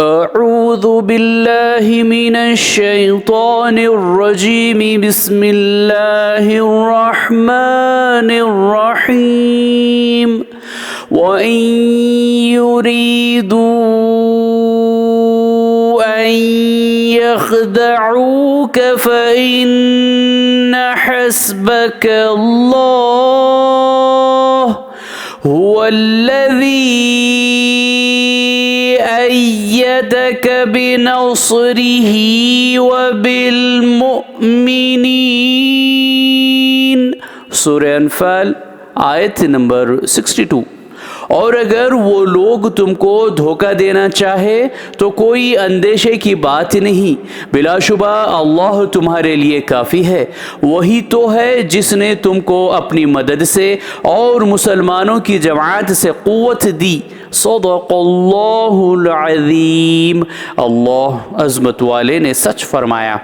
अऊज़ु बिल्लाहि मिनश शैतानिर रजीम बिस्मिल्लाहिर रहमानिर रहीम व इन युरीदू अन यख़दऊक फ़इन्न हस्बक अल्लाह हुवल्लज़ी अय्यदक बिनस्रिही व बिलमुअमिनीन। सूरह अनफाल आयत नंबर 62। और अगर वो लोग तुमको धोखा देना चाहे तो कोई अंदेशे की बात नहीं, बिलाशुबा अल्लाह तुम्हारे लिए काफ़ी है। वही तो है जिसने तुमको अपनी मदद से और मुसलमानों की जमात से क़ुव्वत दी। सदक़ल्लाहुल अज़ीम। अल्लाह अज़मत वाले ने सच फरमाया।